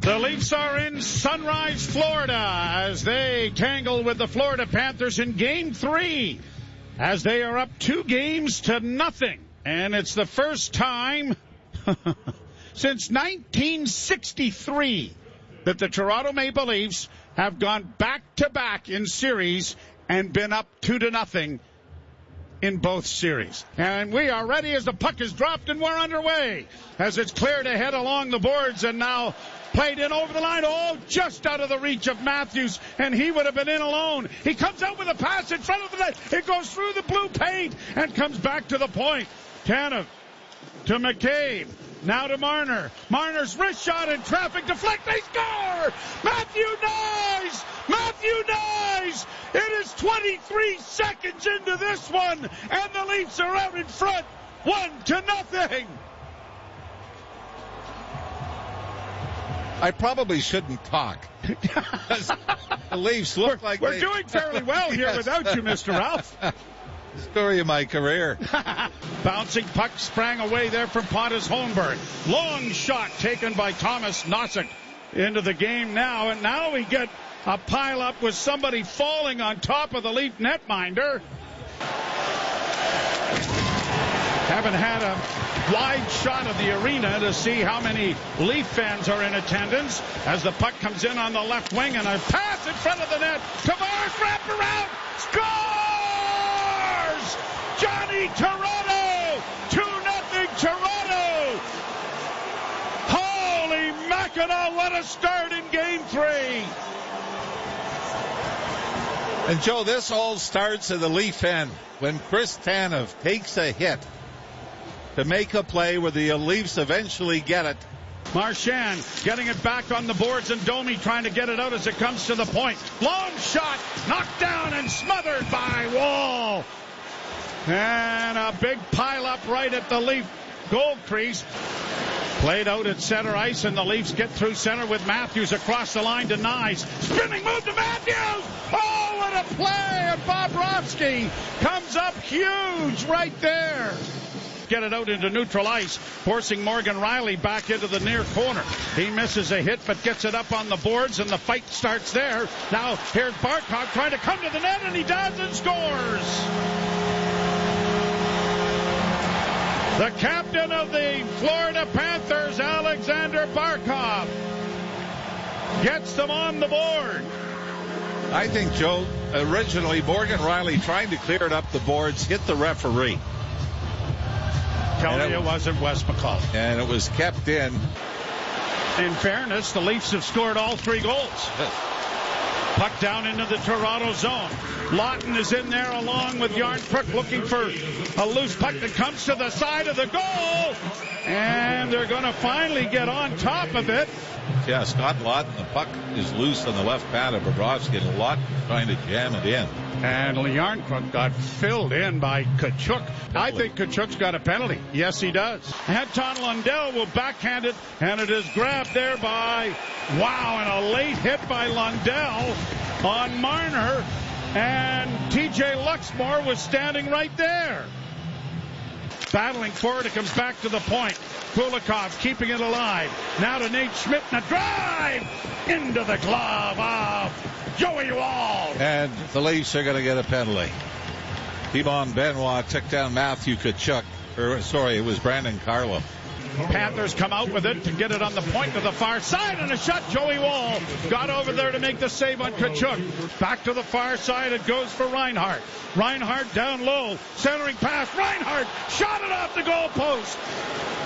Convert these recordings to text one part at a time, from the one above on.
The Leafs are in Sunrise, Florida, as they tangle with the Florida Panthers in Game 3, as they are up 2-0. And it's the first time since 1963 that the Toronto Maple Leafs have gone back-to-back in series and been up 2-0 in both series. And we are ready as the puck is dropped and we're underway as it's cleared ahead along the boards and now played in over the line. Oh, just out of the reach of Matthews, and he would have been in alone. He comes out with a pass in front of the net. It goes through the blue paint and comes back to the point. Tanev to McCabe. Now to Marner. Marner's wrist shot in traffic. Deflect. They score! Matthew Nyes! Matthew Nyes! It is 23 seconds into this one, and the Leafs are out in front, 1-0. I probably shouldn't talk. The Leafs look like we're doing fairly well here without you, Mr. Ralph. Story of my career. Bouncing puck sprang away there from Pontus Holmberg. Long shot taken by Thomas Nosek into the game now. And now we get a pile-up with somebody falling on top of the Leaf netminder. Haven't had a wide shot of the arena to see how many Leaf fans are in attendance as the puck comes in on the left wing and a pass in front of the net. Tavares wrapped around. Scores! Johnny Toronto! 2-0 Toronto! Holy Mackinac, what a start in Game 3! And Joe, this all starts at the Leaf end when Chris Tanev takes a hit to make a play where the Leafs eventually get it. Marchand getting it back on the boards, and Domi trying to get it out as it comes to the point. Long shot, knocked down and smothered by Wall. And a big pile-up right at the Leaf goal crease. Played out at center ice, and the Leafs get through center with Matthews across the line to Nyes. Spinning move to Matthews! Oh, what a play! And Bobrovsky comes up huge right there. Get it out into neutral ice, forcing Morgan Riley back into the near corner. He misses a hit, but gets it up on the boards, and the fight starts there. Now, here's Barkov trying to come to the net, and he does and scores! The captain of the Florida Panthers, Alexander Barkov, gets them on the board. I think, Joe, originally Morgan Riley trying to clear it up the boards, hit the referee. Tell me it wasn't Wes McCall. And it was kept in. In fairness, the Leafs have scored all 3 goals. Puck down into the Toronto zone. Lawton is in there along with Yarncrook looking for a loose puck that comes to the side of the goal. And they're going to finally get on top of it. Yeah, Scott Lawton, the puck is loose on the left pad of Bobrovsky, and Lawton trying to jam it in. And Yarncrook got filled in by Tkachuk. I think Tkachuk's got a penalty. Yes, he does. Anton Lundell will backhand it, and it is grabbed there by, and a late hit by Lundell on Marner, and TJ Luxmore was standing right there. Battling forward, it comes back to the point. Kulikov keeping it alive. Now to Nate Schmidt, and a drive into the glove of Joey Wall. And the Leafs are going to get a penalty. Thibaut Benoit took down Matthew Tkachuk. It was Brandon Carlo. Panthers come out with it to get it on the point to the far side, and a shot. Joey Wall got over there to make the save on Tkachuk. Back to the far side, it goes for Reinhart. Reinhart down low, centering pass. Reinhart shot it off the goal post.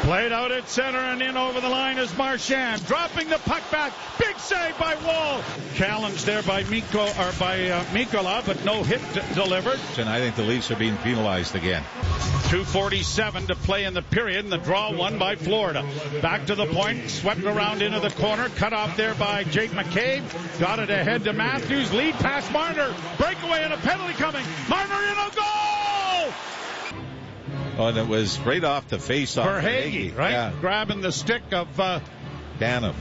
Played out at center and in over the line is Marchand, dropping the puck back. Big save by Wall. Challenged there by Mikkola, but no hit delivered. And I think the Leafs are being penalized again. 2:47 to play in the period, and the draw won by Florida. Back to the point, swept around into the corner, cut off there by Jake McCabe. Got it ahead to Matthews, lead past Marner. Breakaway and a penalty coming. Marner in a goal! Oh, and it was right off the face-off. Verhaeghe, right? Yeah. Grabbing the stick of Tanev.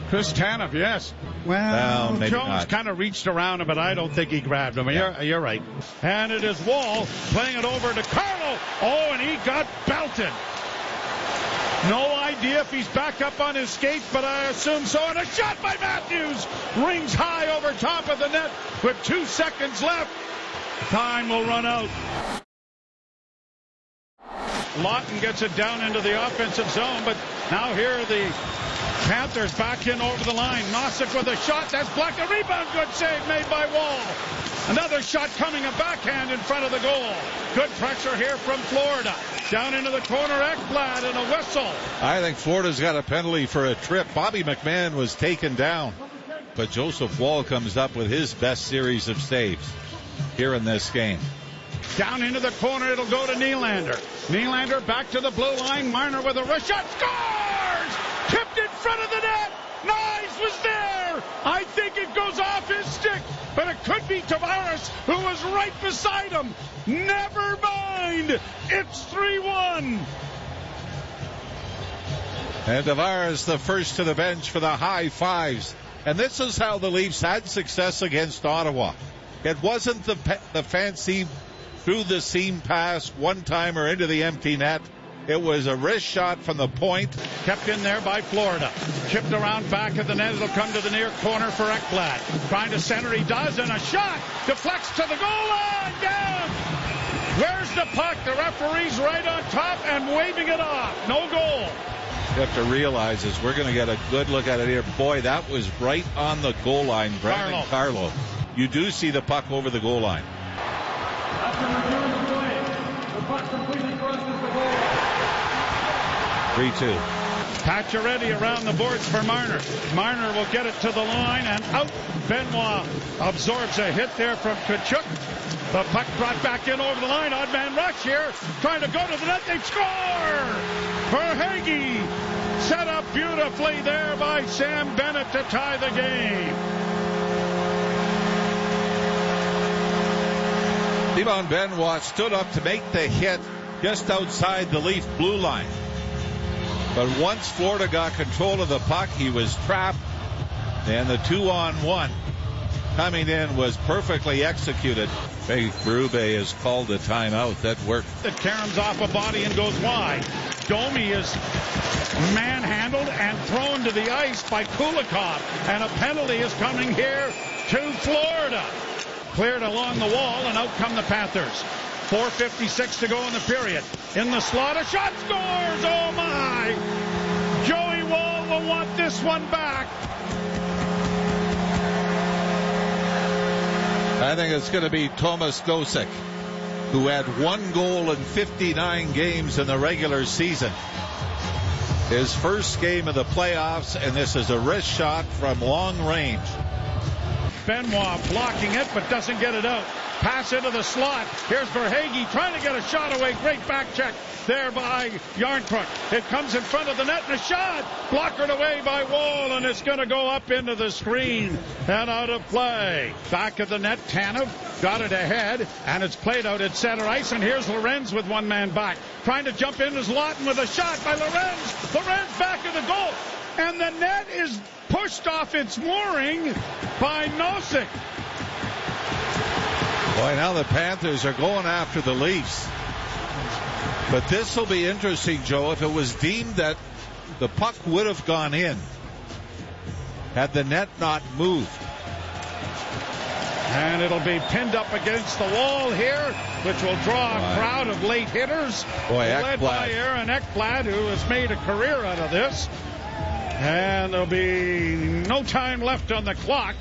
Chris Tanev, yes. Well, Jones kind of reached around him, but I don't think he grabbed him. Yeah. You're right. And it is Wall playing it over to Carlo. Oh, and he got belted. No idea idea if he's back up on his skates, but I assume so. And a shot by Matthews rings high over top of the net with 2 seconds left. Time will run out. Lawton gets it down into the offensive zone, but now here the Panthers back in over the line. Nosek with a shot. That's blocked. A rebound. Good save made by Wall. Another shot coming, a backhand in front of the goal. Good pressure here from Florida. Down into the corner, Ekblad and a whistle. I think Florida's got a penalty for a trip. Bobby McMahon was taken down, but Joseph Wall comes up with his best series of saves here in this game. Down into the corner, it'll go to Nylander. Nylander back to the blue line. Marner with a rush shot. Scores! Tipped in front of the net. Nyes was there. I think it goes off his stick, but it could be Tavares who was right beside him. Never mind. It's 3-1. And Tavares the first to the bench for the high fives. And this is how the Leafs had success against Ottawa. It wasn't the fancy through the seam pass, one-timer into the empty net. It was a wrist shot from the point. Kept in there by Florida. Chipped around back of the net. It'll come to the near corner for Ekblad. Trying to center, he does, and a shot. Deflects to the goal line. Down. Where's the puck? The referee's right on top and waving it off. No goal. You have to realize is we're going to get a good look at it here. Boy, that was right on the goal line. Brandon Carlo. You do see the puck over the goal line. 3-2. Pacioretty around the boards for Marner. Marner will get it to the line and out. Benoit absorbs a hit there from Tkachuk. The puck brought back in over the line. Odd man rush here. Trying to go to the net. They score! Verhaeghe set up beautifully there by Sam Bennett to tie the game. Yvon Benoit stood up to make the hit just outside the Leaf blue line. But once Florida got control of the puck, he was trapped. And the 2-on-1 coming in was perfectly executed. Big Berube has called a timeout. That worked. It caroms off a body and goes wide. Domi is manhandled and thrown to the ice by Kulikov. And a penalty is coming here to Florida. Cleared along the wall, and out come the Panthers. 4:56 to go in the period. In the slot, a shot scores! Oh my! Joey Wall will want this one back. I think it's going to be Tomas Nosek, who had 1 goal in 59 games in the regular season. His first game of the playoffs, and this is a wrist shot from long range. Benoit blocking it, but doesn't get it out. Pass into the slot. Here's Verhaeghe trying to get a shot away. Great back check there by Yarncrook. It comes in front of the net and a shot. Blockered away by Wall, and it's going to go up into the screen and out of play. Back of the net, Tanev got it ahead, and it's played out at center ice. And here's Lorenz with one man back. Trying to jump in is Lawton with a shot by Lorenz. Lorenz back of the goal. And the net is pushed off its mooring by Nosek. Boy, now the Panthers are going after the Leafs. But this will be interesting, Joe, if it was deemed that the puck would have gone in had the net not moved. And it'll be pinned up against the wall here, which will draw a crowd of late hitters. Led by Aaron Ekblad, who has made a career out of this. And there'll be no time left on the clock.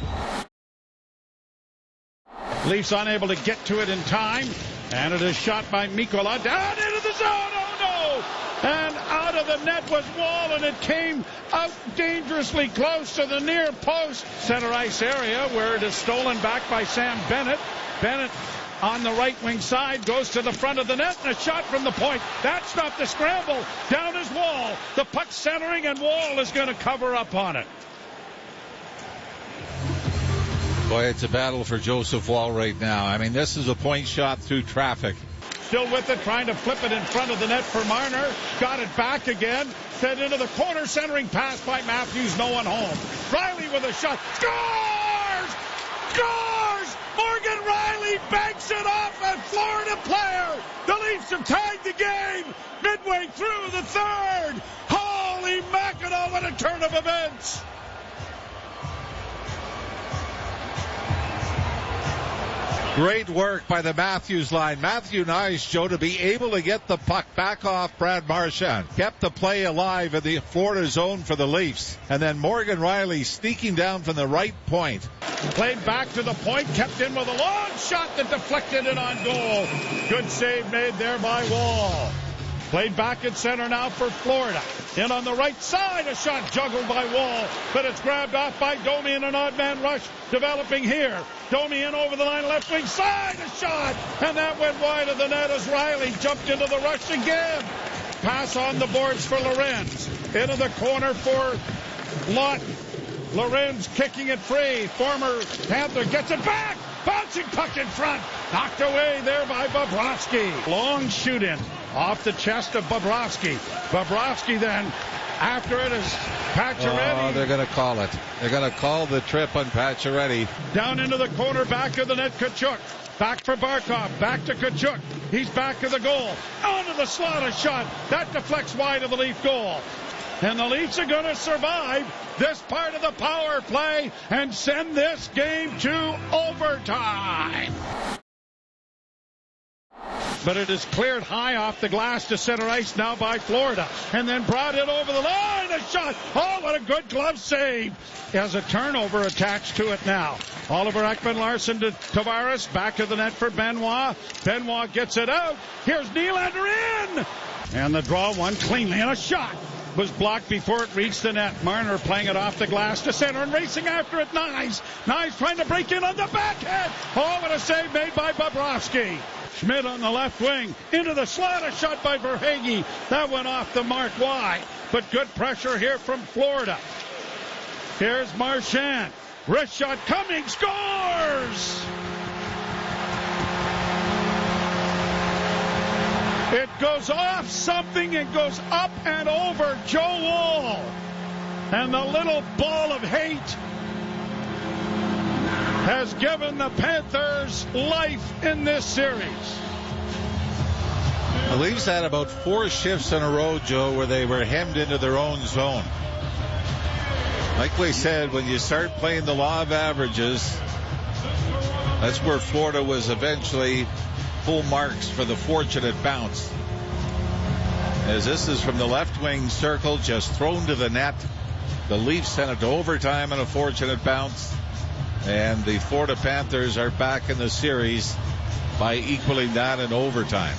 Leafs unable to get to it in time. And it is shot by Mikkola. Down into the zone. Oh, no! And out of the net was Wall, and it came out dangerously close to the near post. Center ice area where it is stolen back by Sam Bennett. Bennett on the right wing side goes to the front of the net, and a shot from the point. That stopped the scramble. Down is Wall. The puck centering, and Wall is going to cover up on it. Boy, it's a battle for Joseph Wall right now. I mean, this is a point shot through traffic. Still with it, trying to flip it in front of the net for Marner. Got it back again. Fed into the corner, centering pass by Matthews. No one home. Riley with a shot. Scores! Scores! Morgan Riley banks it off a Florida player. The Leafs have tied the game midway through the third. Holy Holy mackerel, what a turn of events! Great work by the Matthews line. Matthew Nice, Joe, to be able to get the puck back off Brad Marchand. Kept the play alive in the Florida zone for the Leafs. And then Morgan Riley sneaking down from the right point. Played back to the point, kept in with a long shot that deflected it on goal. Good save made there by Wall. Played back at center now for Florida. In on the right side, a shot juggled by Wall, but it's grabbed off by Domi in an odd man rush developing here. Domi in over the line, left wing side, a shot, and that went wide of the net as Riley jumped into the rush again. Pass on the boards for Lorenz. Into the corner for Lawton. Lorenz kicking it free. Former Panther gets it back. Bouncing puck in front. Knocked away there by Bobrovsky. Long shoot in off the chest of Bobrovsky. Bobrovsky then, after it is Pacioretty. Oh, they're going to call it. They're going to call the trip on Pacioretty. Down into the corner, back of the net, Tkachuk. Back for Barkov, back to Tkachuk. He's back to the goal. Onto the slot, a shot. That deflects wide of the Leaf goal. And the Leafs are going to survive this part of the power play and send this game to overtime. But it is cleared high off the glass to center ice now by Florida. And then brought it over the line. A shot. Oh, what a good glove save. He has a turnover attached to it now. Oliver Ekman-Larsson to Tavares. Back of the net for Benoit. Benoit gets it out. Here's Nylander in. And the draw one cleanly. And a shot was blocked before it reached the net. Marner playing it off the glass to center and racing after it. Nice trying to break in on the backhand. Oh, what a save made by Bobrovsky. Schmidt on the left wing into the slot, a shot by Verhaeghe. That went off the mark wide, but good pressure here from Florida. Here's Marchand. Wrist shot coming, scores! It goes off something, it goes up and over Joe Wall. And the little ball of hate has given the Panthers life in this series. The Leafs had about 4 shifts in a row, Joe, where they were hemmed into their own zone. Like we said, when you start playing the law of averages, that's where Florida was eventually full marks for the fortunate bounce. As this is from the left wing circle, just thrown to the net. The Leafs sent it to overtime in a fortunate bounce. And the Florida Panthers are back in the series by equaling that in overtime.